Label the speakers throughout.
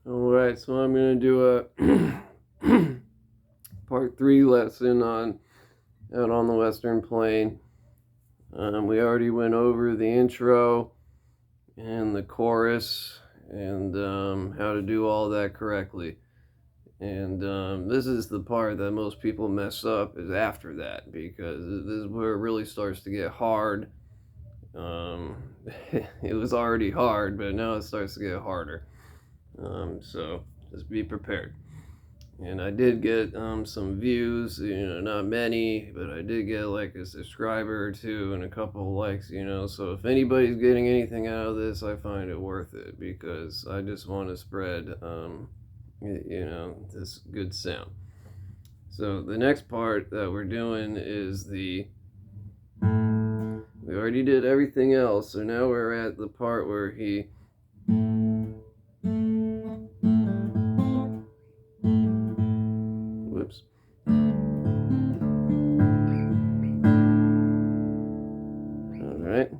Speaker 1: Alright, so I'm going to do a part 3 lesson on out on the Western Plain. We already went over the intro and the chorus and how to do all that correctly. And this is the part that most people mess up is after that, because this is where it really starts to get hard. It was already hard, but now it starts to get harder. So just be prepared. And I did get some views, not many, but I did get like a subscriber or two and a couple of likes, so if anybody's getting anything out of this, I find it worth it, because I just want to spread this good sound. So the next part that we're doing is we already did everything else, so now we're at the part where he Alright.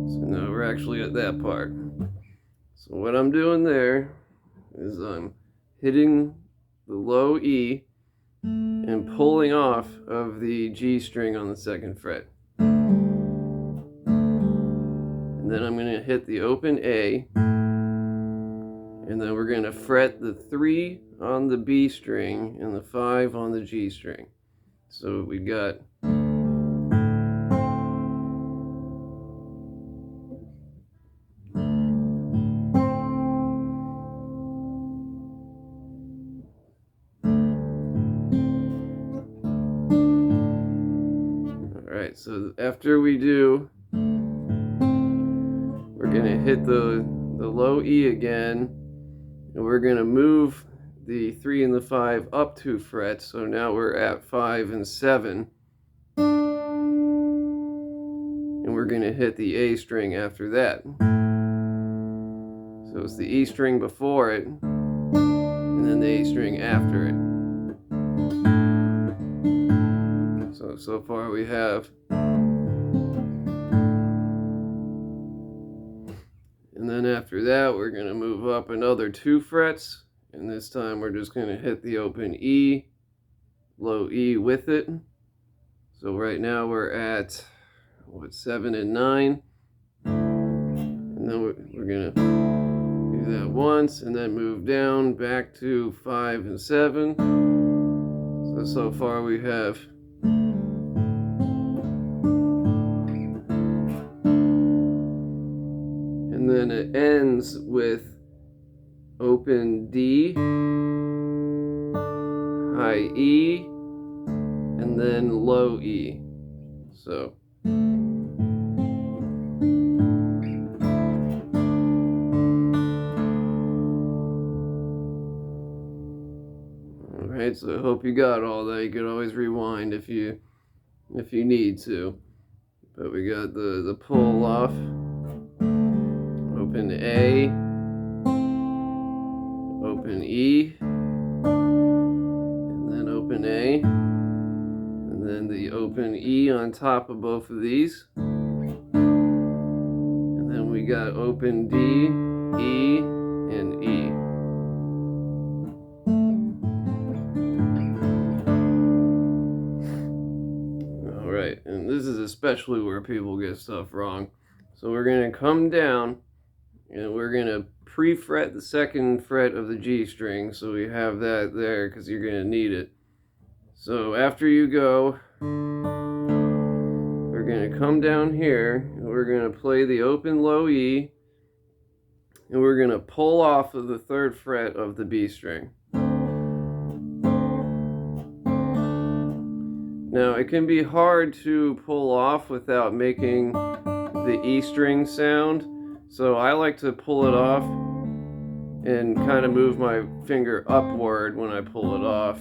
Speaker 1: So now we're actually at that part. So what I'm doing there is I'm hitting the low E and pulling off of the G string on the 2nd fret. And then I'm going to hit the open A, and then we're going to fret the 3 on the B string and the 5 on the G string. So we got Alright, so after we do, we're going to hit the low E again, and we're going to move the 3 and the 5 up 2 frets, so now we're at 5 and 7. And we're going to hit the A string after that. So it's the E string before it, and then the A string after it. So far we have. And then after that, we're going to move up another 2 frets. And this time we're just going to hit the open E, low E with it. So right now we're at, 7 and 9. And then we're going to do that once and then move down back to 5 and 7. So far we have. And then it ends with open D, high E, and then low E. So alright, so I hope you got all that. You could always rewind if you need to. But we got the pull off. Open A, open E, and then open A, and then the open E on top of both of these. And then we got open D, E, and E. Alright, and this is especially where people get stuff wrong. So we're going to come down, and we're going to pre-fret the 2nd fret of the G string, so we have that there because you're going to need it. So after you go, we're going to come down here, and we're going to play the open low E, and we're going to pull off of the 3rd fret of the B string. Now it can be hard to pull off without making the E string sound. So I like to pull it off and kind of move my finger upward when I pull it off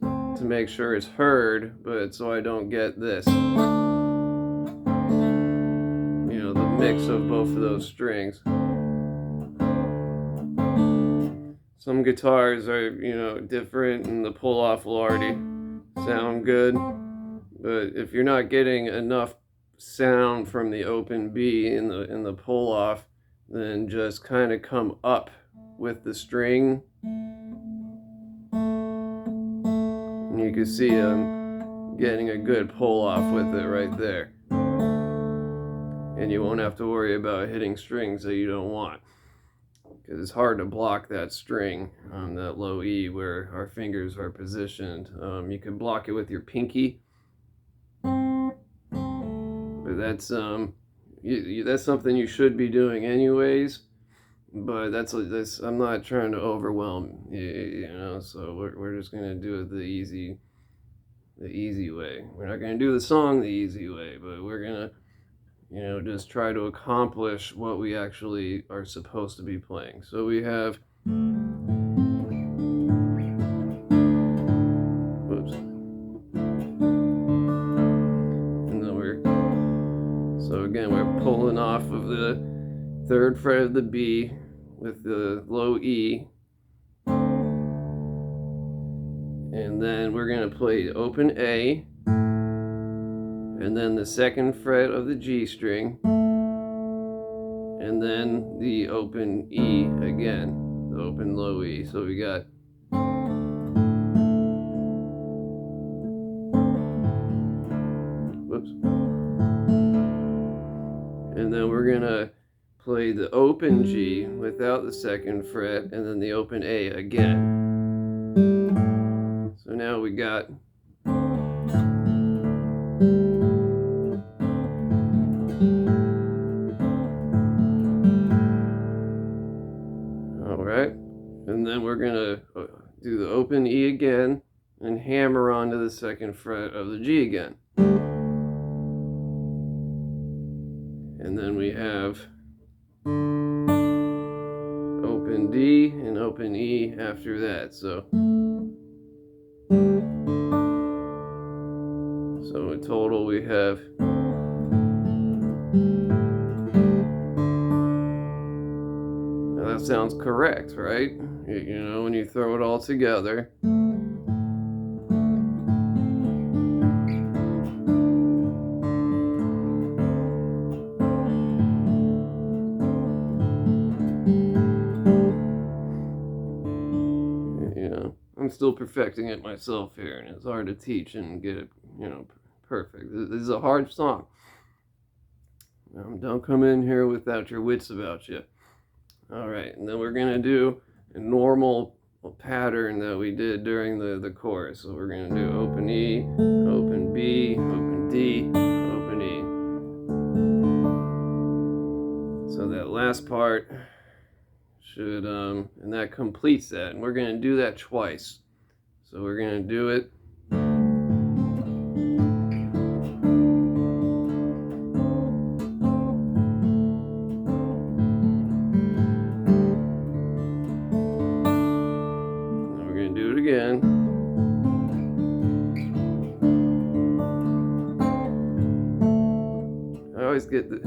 Speaker 1: to make sure it's heard, but so I don't get this. The mix of both of those strings. Some guitars are, different, and the pull off will already sound good. But if you're not getting enough sound from the open B in the pull off, then just kind of come up with the string. And you can see I'm getting a good pull off with it right there. And you won't have to worry about hitting strings that you don't want, because it's hard to block that string on that low E where our fingers are positioned. You can block it with your pinky, but that's that's something you should be doing anyways. But that's I'm not trying to overwhelm you know. So we're just gonna do it the easy way. We're not gonna do the song the easy way, but we're gonna, you know, just try to accomplish what we actually are supposed to be playing. So we have, whoops, and then so again, we're pulling off of the 3rd fret of the B with the low E, and then we're gonna play open A, and then the 2nd fret of the G string, and then the open E again, the open low E. So we got, whoops, and then we're gonna play the open G without the 2nd fret, and then the open A again. So now we got, all right, and then we're gonna do the open E again and hammer onto the 2nd fret of the G again. And then we have open D and open E after that. So in total we have, now that sounds correct, right? You know, when you throw it all together. You know, I'm still perfecting it myself here, and it's hard to teach and get it, you know, perfect. This is a hard song. Don't come in here without your wits about you. All right, and then we're gonna do a normal pattern that we did during the chorus. So we're gonna do open E, open B, open D, open E. So that last part should, and that completes that. And we're gonna do that twice. So we're gonna do it. Again. I always get the,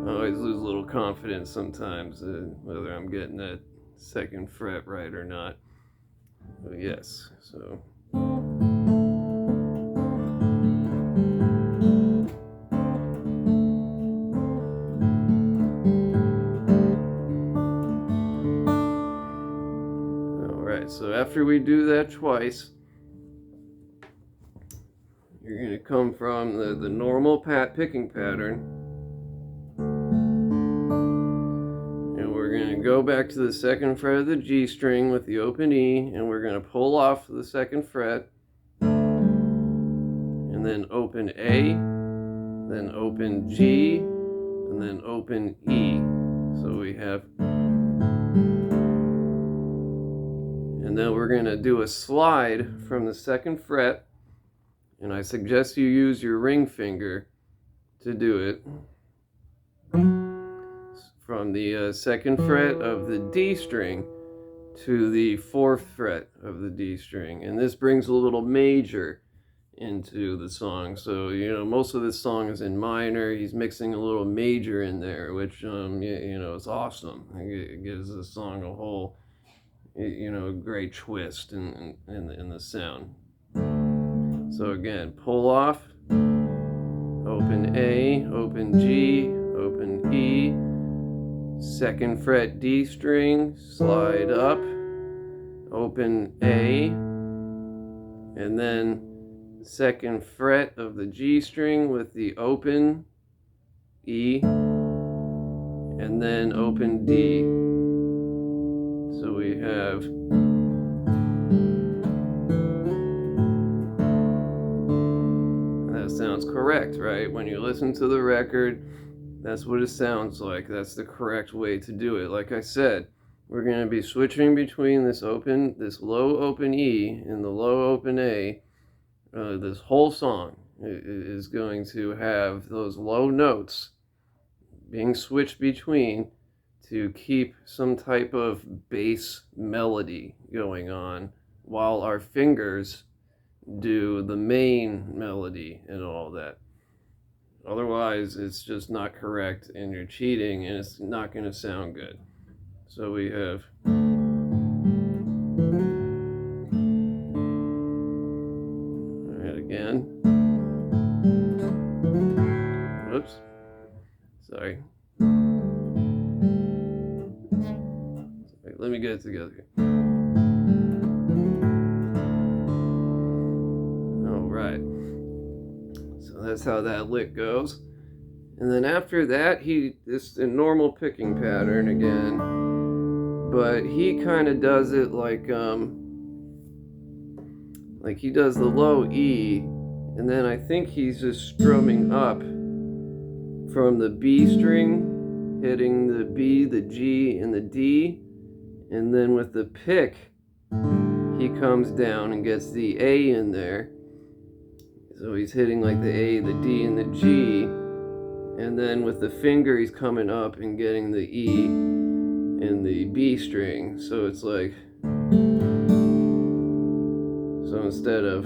Speaker 1: I always lose a little confidence sometimes whether I'm getting that 2nd fret right or not. But yes, so. So after we do that twice, you're going to come from the normal picking pattern, and we're going to go back to the 2nd fret of the G string with the open E, and we're going to pull off the 2nd fret, and then open A, then open G, and then open E. So we have, and then we're going to do a slide from the 2nd fret, and I suggest you use your ring finger to do it, from the 2nd fret of the D string to the 4th fret of the D string. And this brings a little major into the song. So, you know, most of this song is in minor. He's mixing a little major in there, which, you know, it's awesome. It gives the song a whole, you know, great twist in the sound. So again, pull off, E, open G, open E, 2nd fret D string, slide up, open A, and then 2nd fret of the G string with the open E, and then open D. So we have that sounds correct, right? When you listen to the record, that's what it sounds like. That's the correct way to do it. Like I said, we're going to be switching between this low open E and the low open A. This whole song is going to have those low notes being switched between to keep some type of bass melody going on while our fingers do the main melody and all that. Otherwise, it's just not correct and you're cheating and it's not going to sound good. So we have again. Whoops. Sorry. Let me get it together here. Alright. So that's how that lick goes. And then after that, it's a normal picking pattern again. But he kind of does it like he does the low E, and then I think he's just strumming up from the B string, hitting the B, the G, and the D, and then with the pick, he comes down and gets the A in there. So he's hitting like the A, the D, and the G, and then with the finger, he's coming up and getting the E and the B string. So it's like, so instead of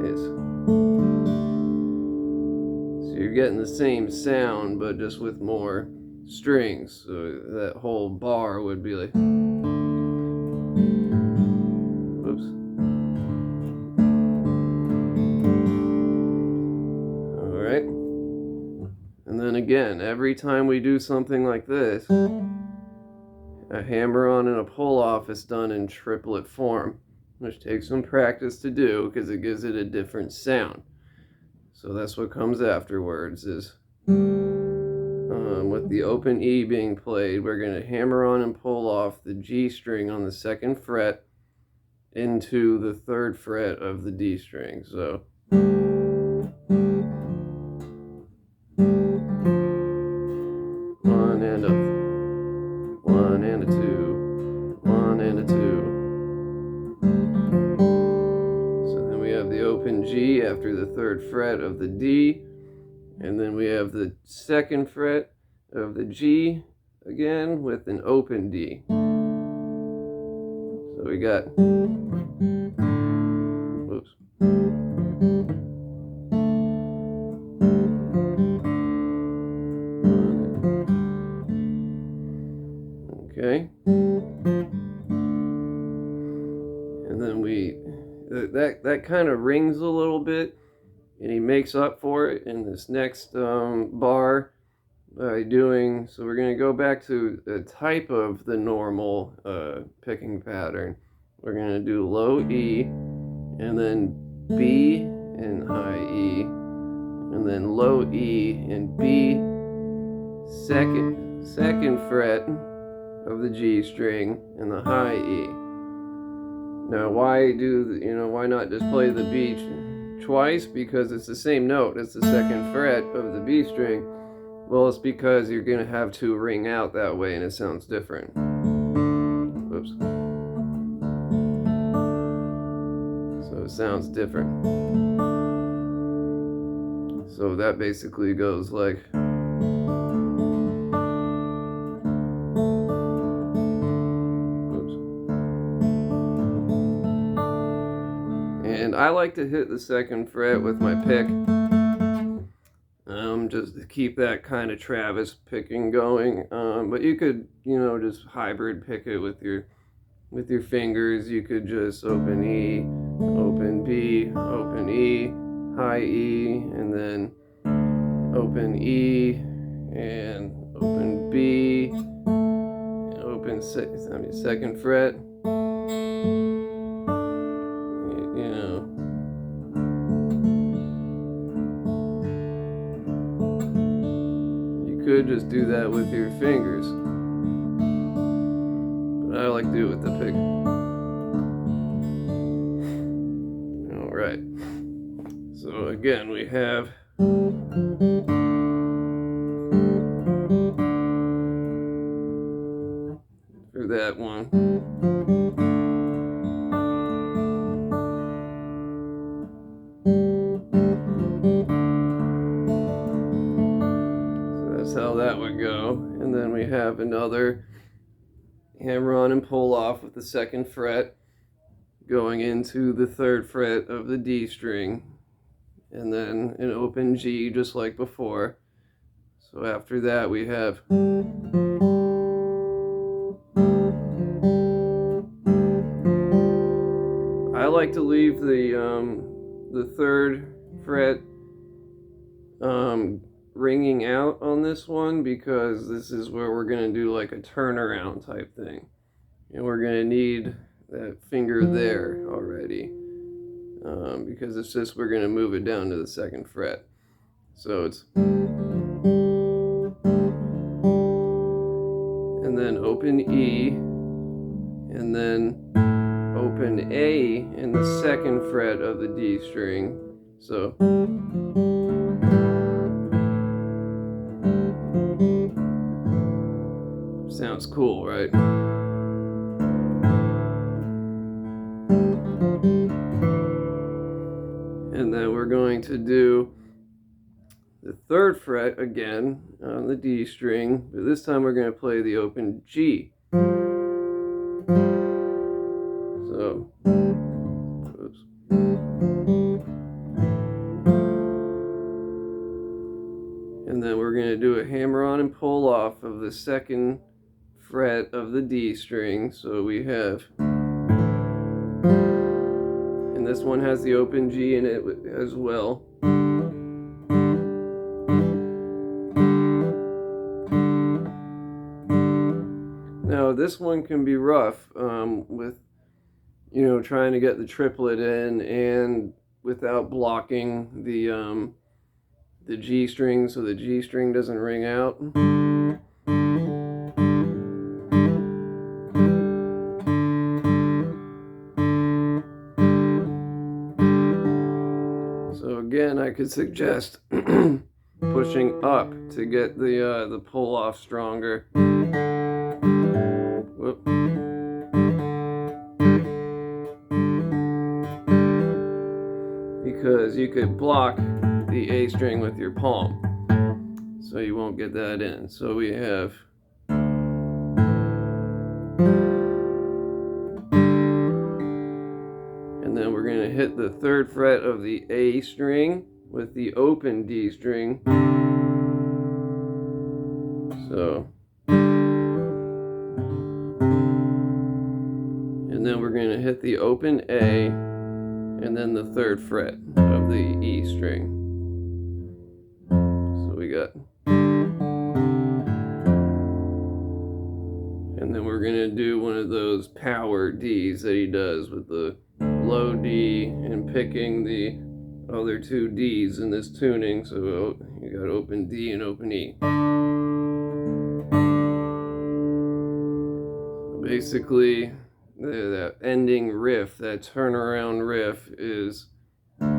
Speaker 1: it's, so you're getting the same sound, but just with more strings. So that whole bar would be like, whoops. All right. And then again, every time we do something like this, a hammer-on and a pull-off is done in triplet form, which takes some practice to do because it gives it a different sound. So that's what comes afterwards is with the open E being played, we're going to hammer on and pull off the G string on the 2nd fret into the 3rd fret of the D string. So one and a 2, 1 and a 2. So then we have the open G after the 3rd fret of the D, and then we have the 2nd fret of the G again with an open D. So we got, whoops. Okay. And then that kind of rings a little bit, and he makes up for it in this next bar by doing, so we're going to go back to the type of the normal picking pattern. We're going to do low E, and then B and high E, and then low E and B, second fret of the G string and the high E. Now why not just play the B twice? Because it's the same note, it's the 2nd fret of the B string. Well, it's because you're going to have to ring out that way and it sounds different. Whoops. So it sounds different. So that basically goes like, and I like to hit the 2nd fret with my pick, just to keep that kind of Travis picking going. But you could, just hybrid pick it with your fingers. You could just open E, open B, open E, high E, and then open E, and open B, and open second fret. You know, you could just do that with your fingers, but I like to do it with the pick. Alright, so again we have for that one. So that's how that would go. And then we have another hammer on and pull off with the second fret going into the third fret of the D string, and then an open G just like before. So after that we have I like to leave the third fret ringing out on this one, because this is where we're going to do like a turnaround type thing, and we're going to need that finger there already, because it's just we're going to move it down to the second fret. So it's, and then open E, and then open A in the second fret of the D string. So sounds cool, right? And then we're going to do the third fret again on the D string, but this time we're going to play the open G. So, oops. And then we're going to do a hammer on and pull off of the second fret of the D string. So we have, and this one has the open G in it as well. Now this one can be rough with, you know, trying to get the triplet in and without blocking the G string, so the G string doesn't ring out. So again, I could suggest pushing up to get the pull off stronger. Whoop. Because you could block the A string with your palm, so you won't get that in. So we have and then we're going to hit the third fret of the A string with the open D string. So, and then we're going to hit the open A and then the third fret of the E string. So we got, and then we're going to do one of those power Ds that he does with the low D and picking the other two Ds in this tuning. So you got open D and open E. Basically, that ending riff, that turnaround riff is and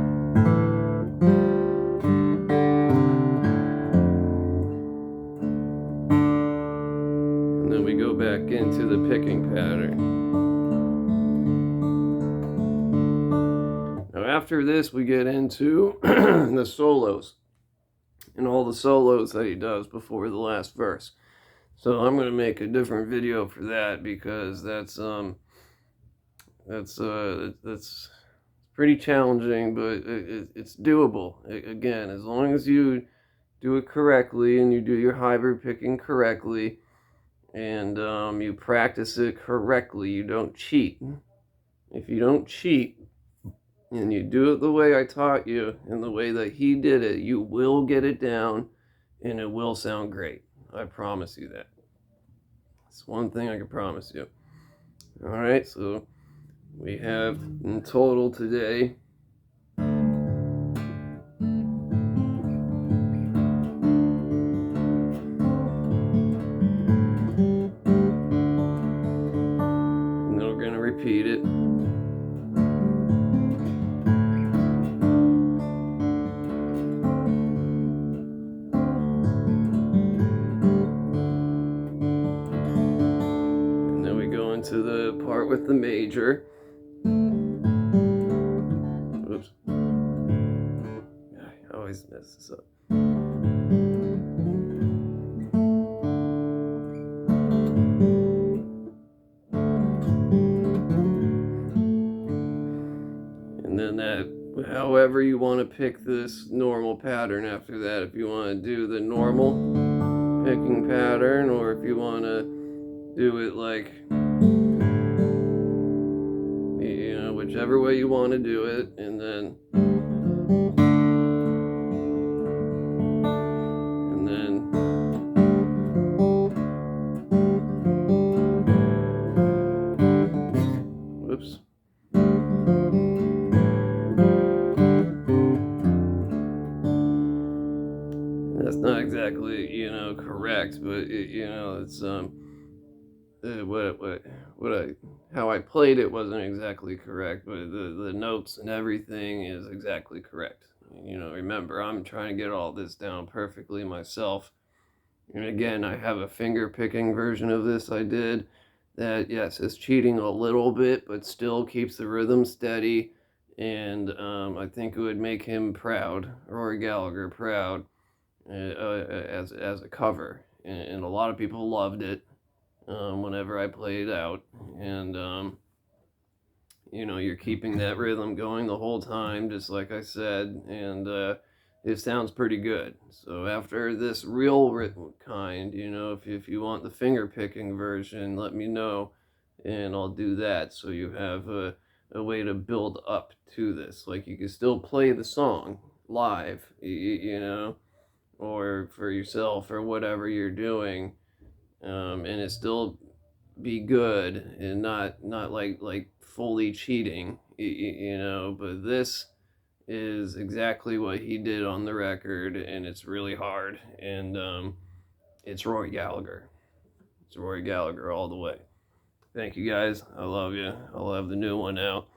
Speaker 1: then we go back into the picking pattern. Now after this we get into the solos and all the solos that he does before the last verse. So I'm going to make a different video for that, because that's pretty challenging, but it's doable. Again, as long as you do it correctly and you do your hybrid picking correctly, and you practice it correctly, you don't cheat. If you don't cheat, and you do it the way I taught you and the way that he did it, you will get it down and it will sound great. I promise you that. It's one thing I can promise you. All right, so we have in total today and then we're going to repeat it. And then we go into the part with the major. Oops. I always mess this up. And then that, however you want to pick this normal pattern after that, if you want to do the normal picking pattern, or if you want to do it like, you know, whichever way you want to do it, and then whoops. That's not exactly, you know, correct, but you know, it's what I how I played it wasn't exactly correct, but the notes and everything is exactly correct. You know, remember, I'm trying to get all this down perfectly myself. And again, I have a finger picking version of this I did that, yes, is cheating a little bit, but still keeps the rhythm steady. And I think it would make him proud, Rory Gallagher proud, as a cover. And a lot of people loved it whenever I played out. And, you know, you're keeping that rhythm going the whole time, just like I said. And, it sounds pretty good. So after this real written kind, you know, if you want the finger picking version, let me know and I'll do that. So you have a way to build up to this. Like you can still play the song live, you know, or for yourself or whatever you're doing, and it still be good and not like fully cheating, you know. But this is exactly what he did on the record, and it's really hard. And it's Rory Gallagher. It's Rory Gallagher all the way. Thank you guys. I love you. I'll have the new one out.